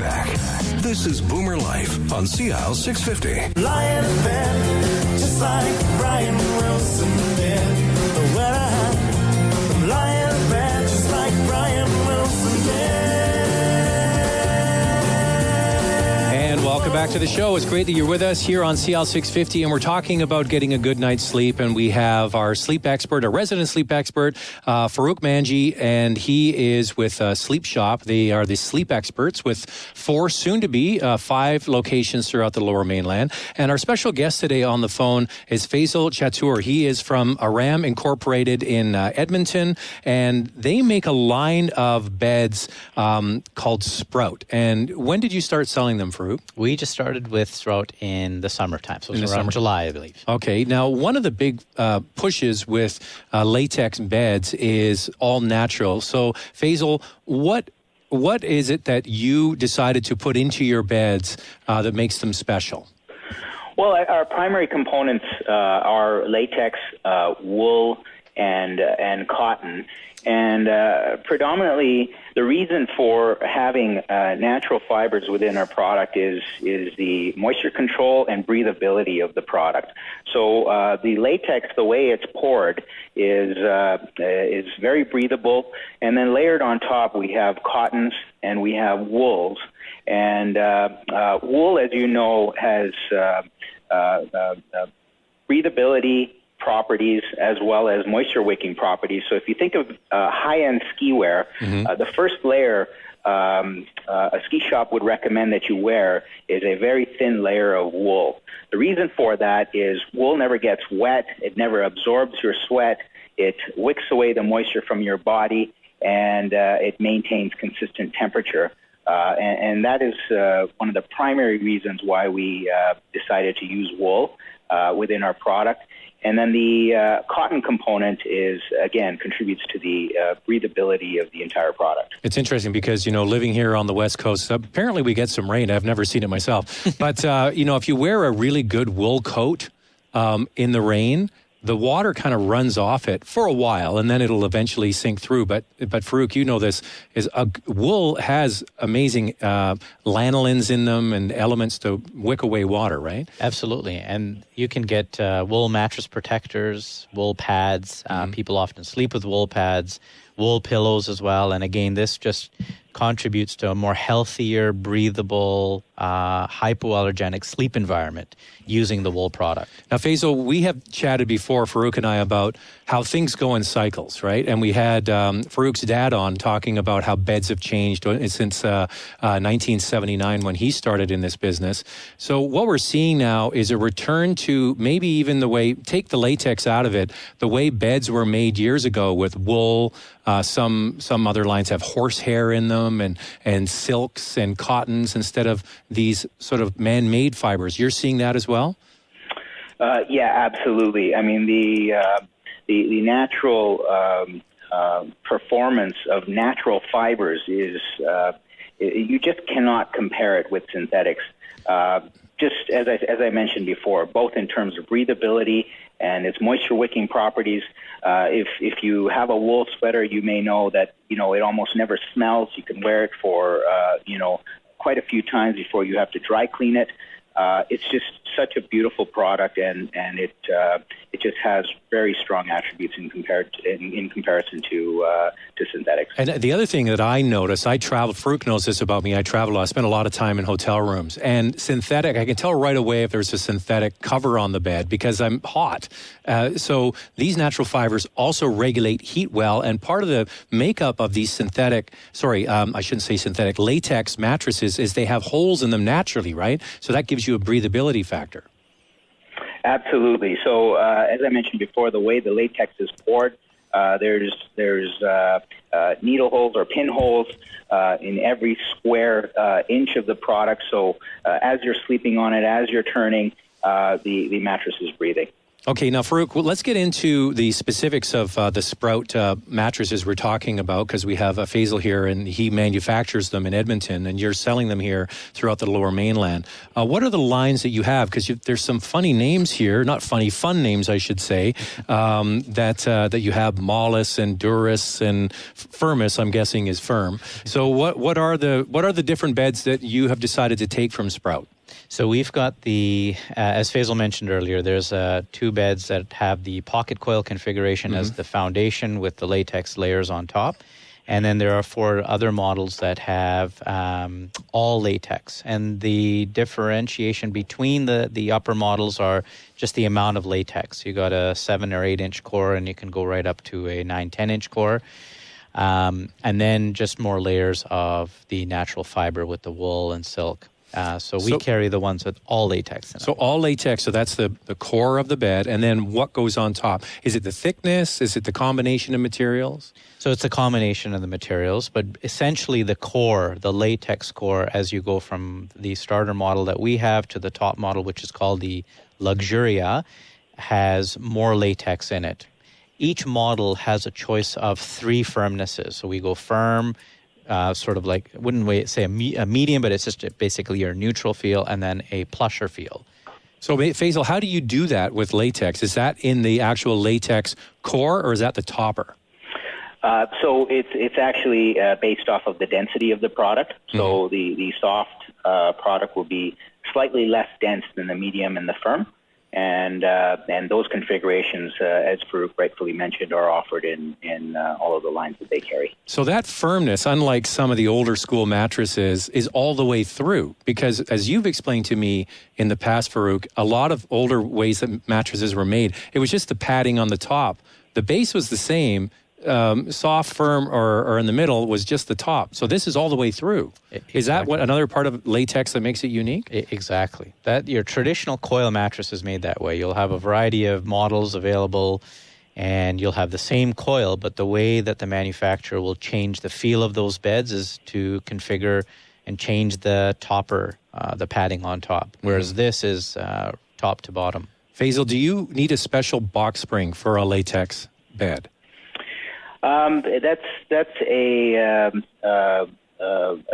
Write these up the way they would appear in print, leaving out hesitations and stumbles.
back. This is Boomer Life on CL 650. Lying in bed, just like Brian Wilson did. I'm lying in bed, just like Brian Wilson did. And welcome back to the show. It's great that you're with us here on CL 650, and we're talking about getting a good night's sleep. And we have our sleep expert, a resident sleep expert, Farrukh Manji, and he is with SleepShop. They are the sleep experts with 4, soon to be 5 locations throughout the Lower Mainland. And our special guest today on the phone is Faisal Chatur. He is from Aram Incorporated in Edmonton, and they make a line of beds called Sprout. And when did you start selling them, Farrukh? We just started with Sprout in the summertime, so it was around July, I believe. Okay. Now, one of the big pushes with latex beds is all natural. So, Faisal, what is it that you decided to put into your beds that makes them special? Well, our primary components are latex, wool, and cotton. And predominantly, the reason for having natural fibers within our product is the moisture control and breathability of the product. So the latex, the way it's poured, is very breathable. And then layered on top, we have cottons and we have wools. And wool, as you know, has breathability properties as well as moisture wicking properties. So if you think of high-end ski wear, the first layer a ski shop would recommend that you wear is a very thin layer of wool. The reason for that is wool never gets wet, it never absorbs your sweat, it wicks away the moisture from your body, and it maintains consistent temperature. And that is one of the primary reasons why we decided to use wool within our product. And then the cotton component contributes to the breathability of the entire product. It's interesting because, living here on the West Coast, apparently we get some rain. I've never seen it myself. But, if you wear a really good wool coat in the rain, the water kind of runs off it for a while, and then it'll eventually sink through. But Farrukh, you know this, wool has amazing lanolins in them and elements to wick away water, right? Absolutely. And you can get wool mattress protectors, wool pads. People often sleep with wool pads, wool pillows as well. And again, this just contributes to a more healthier, breathable, hypoallergenic sleep environment using the wool product. Now, Faisal, we have chatted before, Farrukh and I, about how things go in cycles, right? And we had Farrukh's dad on talking about how beds have changed since 1979 when he started in this business. So what we're seeing now is a return to maybe even the way, take the latex out of it, the way beds were made years ago with wool. Some other lines have horsehair in them and silks and cottons instead of these sort of man-made fibers. You're seeing that as well? Yeah, absolutely. I mean, the natural performance of natural fibers is you just cannot compare it with synthetics. Just as I mentioned before, both in terms of breathability and its moisture wicking properties. If you have a wool sweater, you may know that it almost never smells. You can wear it for quite a few times before you have to dry clean it. It's just such a beautiful product, and it just has very strong attributes in comparison to synthetics. And the other thing that I noticed, I traveled. Farrukh knows this about me. I travel. I spend a lot of time in hotel rooms, and synthetic. I can tell right away if there's a synthetic cover on the bed because I'm hot. So these natural fibers also regulate heat well, and part of the makeup of these latex mattresses is they have holes in them naturally, right? So that gives you a breathability factor. Absolutely. So as I mentioned before, the way the latex is poured, there's needle holes or pinholes in every square inch of the product. So as you're sleeping on it, as you're turning, the mattress is breathing. Okay, now, Farouk, well, let's get into the specifics of the Sprout mattresses we're talking about, because we have Faisal here, and he manufactures them in Edmonton, and you're selling them here throughout the Lower Mainland. What are the lines that you have? Because there's some funny names here, not funny, fun names, I should say, that you have. Mollus and Duris and Firmus, I'm guessing, is Firm. So what are the different beds that you have decided to take from Sprout? So we've got as Faisal mentioned earlier, there's 2 beds that have the pocket coil configuration as the foundation with the latex layers on top. And then there are 4 other models that have all latex. And the differentiation between the upper models are just the amount of latex. You got a 7 or 8 inch core, and you can go right up to a 9-10 inch core. And then just more layers of the natural fiber with the wool and silk. So we carry the ones with all latex in it. So all latex, so that's the core of the bed, and then what goes on top? Is it the thickness? Is it the combination of materials? So it's a combination of the materials, but essentially the core, the latex core, as you go from the starter model that we have to the top model, which is called the Luxuria, has more latex in it. Each model has a choice of 3 firmnesses. So we go firm, sort of like, wouldn't say a medium, but it's just basically your neutral feel, and then a plusher feel. So, Faisal, how do you do that with latex? Is that in the actual latex core, or is that the topper? So it's actually based off of the density of the product. So the soft product will be slightly less dense than the medium and the firm. And those configurations, as Farouk rightfully mentioned, are offered in all of the lines that they carry. So that firmness, unlike some of the older school mattresses, is all the way through. Because as you've explained to me in the past, Farouk, a lot of older ways that mattresses were made, it was just the padding on the top. The base was the same. Soft, firm, or in the middle was just the top. So this is all the way through. Exactly. Is that what another part of latex that makes it unique? Exactly. That your traditional coil mattress is made that way. You'll have a variety of models available, and you'll have the same coil, but the way that the manufacturer will change the feel of those beds is to configure and change the topper, the padding on top, whereas this is top to bottom. Faisal, do you need a special box spring for a latex bed? That's a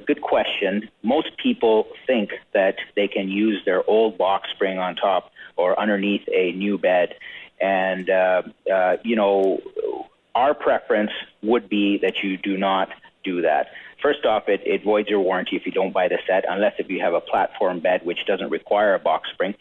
good question. Most people think that they can use their old box spring on top or underneath a new bed, and our preference would be that you do not do that. First off, it voids your warranty if you don't buy the set, unless if you have a platform bed, which doesn't require a box spring.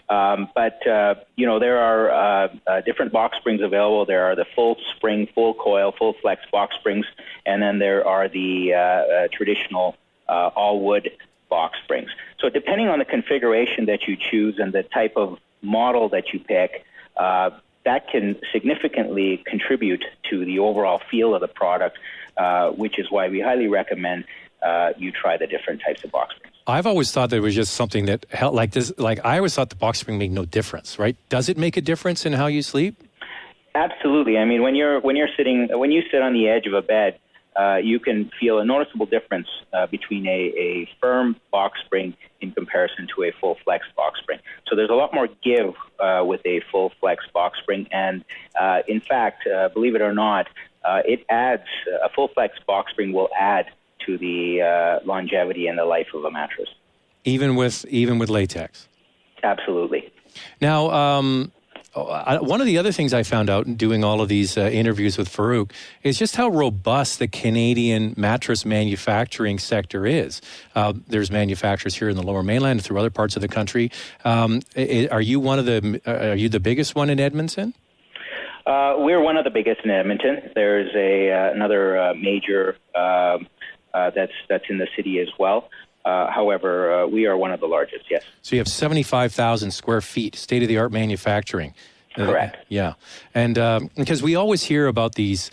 But there are different box springs available. There are the full spring, full coil, full flex box springs, and then there are the traditional all-wood box springs. So depending on the configuration that you choose and the type of model that you pick, that can significantly contribute to the overall feel of the product, which is why we highly recommend you try the different types of box springs. I've always thought that it was just something that held like this. Like I always thought the box spring made no difference, right? Does it make a difference in how you sleep? Absolutely. I mean, when you sit on the edge of a bed, you can feel a noticeable difference between a firm box spring in comparison to a full flex box spring. So there's a lot more give with a full flex box spring, and in fact, believe it or not, it adds a full flex box spring will add to the longevity and the life of a mattress. Even with latex. Absolutely. Now, one of the other things I found out in doing all of these interviews with Farouk is just how robust the Canadian mattress manufacturing sector is. There's manufacturers here in the Lower Mainland and through other parts of the country. Are you the biggest one in Edmonton? We're one of the biggest in Edmonton. There's another major that's in the city as well. However, we are one of the largest, yes. So you have 75,000 square feet, state-of-the-art manufacturing. Correct. Yeah. And because we always hear about these,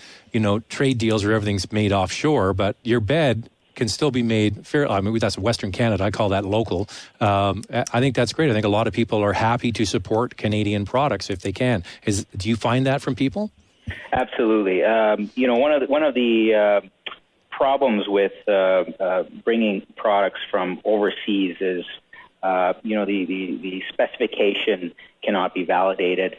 trade deals where everything's made offshore, but your bed can still be made fair. I mean, that's Western Canada. I call that local. I think that's great. I think a lot of people are happy to support Canadian products if they can. Do you find that from people? Absolutely. One of the problems with bringing products from overseas is, the specification cannot be validated.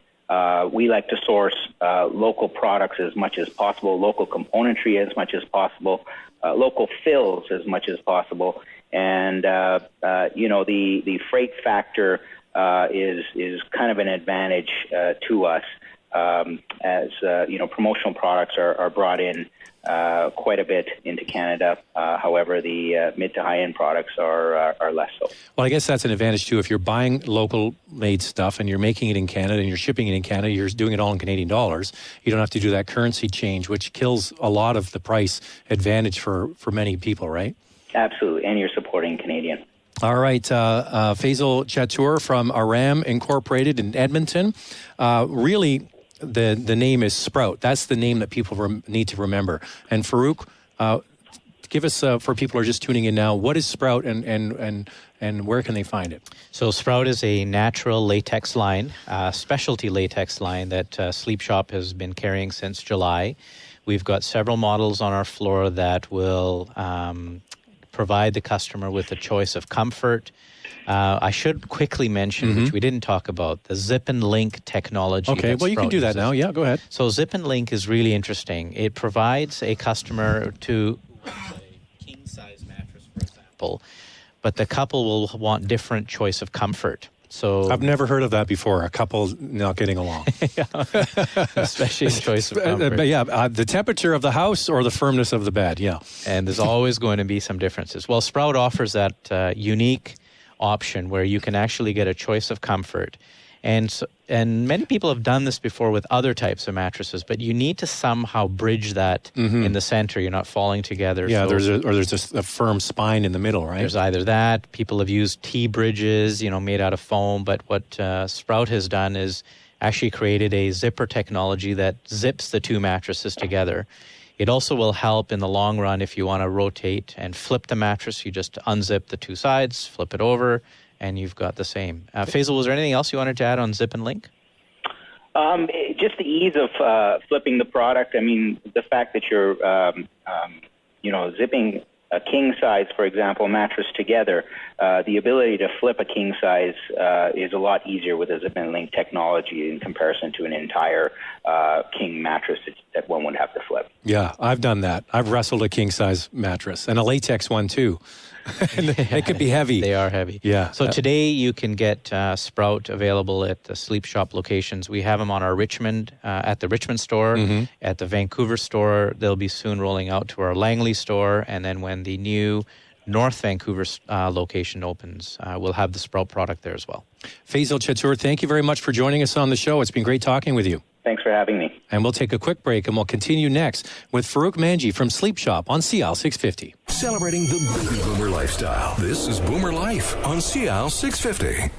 We like to source local products as much as possible, local componentry as much as possible, local fills as much as possible, and the freight factor is kind of an advantage to us as promotional products are brought in quite a bit into Canada. However, the mid to high end products are less so. Well, I guess that's an advantage too. If you're buying local made stuff and you're making it in Canada and you're shipping it in Canada, you're doing it all in Canadian dollars. You don't have to do that currency change, which kills a lot of the price advantage for many people, right? Absolutely, and you're supporting Canadian. All right, Faisal Chatour from Aram Incorporated in Edmonton. Really, the name is Sprout. That's the name that people need to remember. And Farouk, give us, for people who are just tuning in now, what is Sprout and where can they find it? So Sprout is a natural latex line, specialty latex line that SleepShop has been carrying since July. We've got several models on our floor that will provide the customer with a choice of comfort. I should quickly mention, which we didn't talk about, the Zip and Link technology. Okay, well, you can do that now. Yeah, go ahead. So Zip and Link is really interesting. It provides a customer to a king-size mattress, for example, but the couple will want different choice of comfort. So I've never heard of that before, a couple not getting along. Especially in choice of comfort. The temperature of the house or the firmness of the bed, yeah. And there's always going to be some differences. Well, Sprout offers that unique option where you can actually get a choice of comfort. And many people have done this before with other types of mattresses, but you need to somehow bridge that in the center. You're not falling together. Yeah, so there's just a firm spine in the middle, right? There's either that. People have used T-bridges, made out of foam. But what Sprout has done is actually created a zipper technology that zips the two mattresses together. It also will help in the long run if you want to rotate and flip the mattress. You just unzip the two sides, flip it over, and you've got the same. Faisal, was there anything else you wanted to add on Zip and Link? Just the ease of flipping the product. I mean, the fact that you're, zipping a king size, for example, mattress together, the ability to flip a king size is a lot easier with a Zip and Link technology in comparison to an entire king mattress that one would have to flip. Yeah, I've done that. I've wrestled a king size mattress and a latex one too. They could be heavy. They are heavy. Yeah. So today you can get Sprout available at the SleepShop locations. We have them on our at the Richmond store, at the Vancouver store. They'll be soon rolling out to our Langley store. And then when the new North Vancouver location opens, we'll have the Sprout product there as well. Faisal Chatour, thank you very much for joining us on the show. It's been great talking with you. Thanks for having me. And we'll take a quick break and we'll continue next with Farouk Manji from SleepShop on CL 650. Celebrating the baby boomer lifestyle. This is Boomer Life on CL 650.